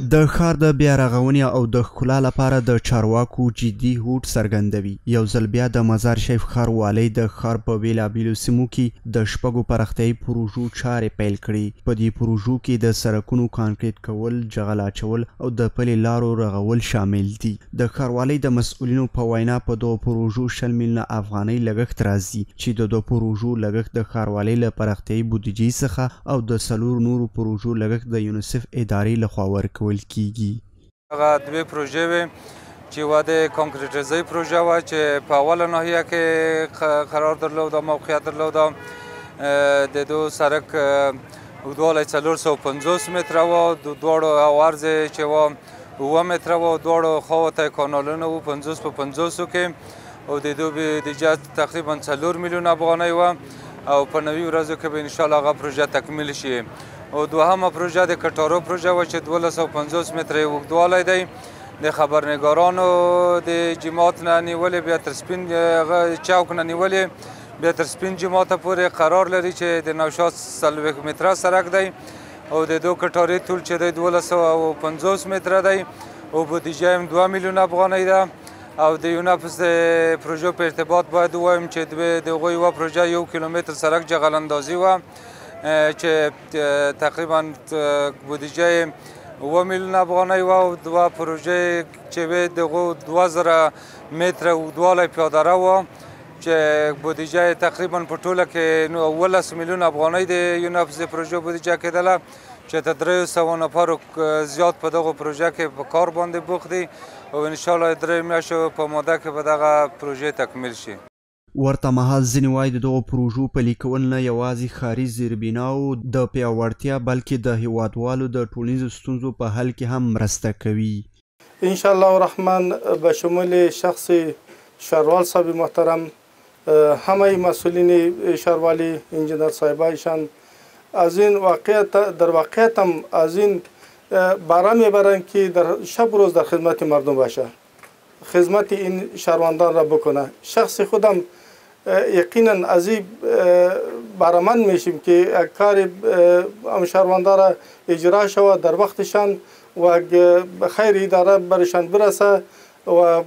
د ښار د بیا رغونې او د ښکلا لپاره د چارواکو جدي هوډ څرګندوي. یو ځل بیا د مزار شریف ښاروالۍ د ښار په بېلابېلو سیمو کې د شپږو پراختیایي پروژو چارې پیل کړي. په دې پروژو کې د سړکونو کانکریټ کول، جغل اچول او د پلې لارو رغول شامل دي. د ښاروالۍ د مسؤلینو په وینا په دغو پروژو 100 میلیونه افغانۍ لګښت راځي چې د دو پروژو لګښت د ښاروالۍ له پراختیایي بودیجې څخه او د 4 نورو پروژو لګښت د یونیسف ادارې لخوا ورکول کیږي. هغه دوه پروژې وې چې واده کانکریټیزي پروژه وه چې په اوله ناحیه کې قرار درلود او موقعیت درلود. د دو سرک اوږدوالی 450 متره و، د دواړو عرض چې و 7 متره و، دواړو خواو ته کانالونه و 50 په 50 کې او د دو بودیجه تقریبا 4 میلیون افغانۍ و او په نوي ورځو کې به انشاءالله هغه پروژه تکمیل شي. او دوهمه پروژه د کټارو پروژه وه چې 1250 متره اوږدوالی دی. د خبرنګارانو د جماعت نه نیولې بیا تر سپین چوک نه نیولې بیا تر سپین جماعته پورې قرار لري چې د نوشاد 40 متره سرک دی او د دو کټارې طول چې دی 1250 متره دی او بودیجه هم 2 میلیون افغانۍ ده. او د یونیفس د پروژو په ارتباط باید ووایم چې د هغوی یوه پروژه 1 کیلومتر سرک جغل اندازي وه چې تقریبا بودیجه 7 میلیون افغانۍ وه او دوه پروژې چې وې دغو 2000 متره اوږدوالی پیاده رو وه چې بودیجه تقریبا په ټوله کې 11 میلیون افغانۍ د یونیفس د پروژو بودیجه کېدله چې تر 300 نفرو زیات په دغو پروژه کې په کار باندې بوخت دي او انشاءالله 3 میاشتو په موده کې به دغه پروژې تکمیل شي. ورته مهال ځینې وایي د دغو پروژو پلي کول نه یوازې ښاري زیربناو د پیاوړتیا بلکې د هیوادوالو د ټولنیزو ستونزو په حل کې هم مرسته کوي. انشاءالله الرحمن به شمول شخص شهروال صاحب محترم، همه مسئولین شهروالی، انجینر صاحبایشان از این در واقعیت هم از این برای میبرند که در شب روز در خدمت مردم باشه، خدمت این شهروندان را بکنه. شخص خودم یقینا از این برامند میشیم که کار شهروندان را اجرا شود در وقتشان و خیر اداره برشان برسه و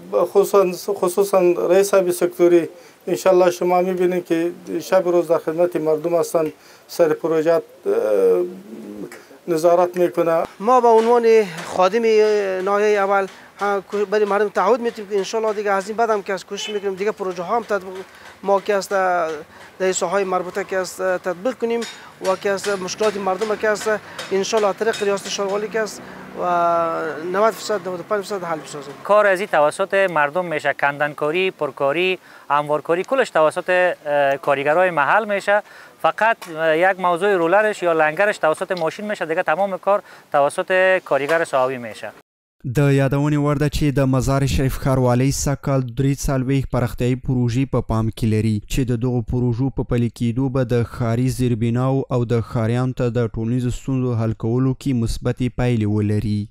خصوصا رئیس صاحب سکتوری انشالله شما میبینید که شب روز در خدمت مردم هستند، سر پروژه نظارت میکنه. ما به عنوان خادم ناحیه اول برای مردم تعهد میتیم که انشالله دیگه از این بعد هم که کوشش میکنیم دیگه پروژه ها هم ما که است در ساحای مربوطه که است تطبیق کنیم و که است مشکلات مردم که است انشالله طریق ریاست شهروالی که است و 90% 95% حل بسازیم. کار از این توسط مردم میشه، کندنکاری، پرکاری، هموارکاری کلش توسط کارگرای محل میشه. فقط یک موضوع رولرش یا لنگرش توسط ماشین میشه، دیگه تمام کار توسط کارگر صحابی میشه. د یادونې وړ ده چې د مزار شریف ښاروالۍ سږکال 43 پراختیایي پروژې په پام کې لري چې د دغو پروژو په پلي کېدو به د ښاري زیربناو او د ښاریانو ته د ټولنیزو ستونزو حل کولو کې مثبتې پایلې ولري.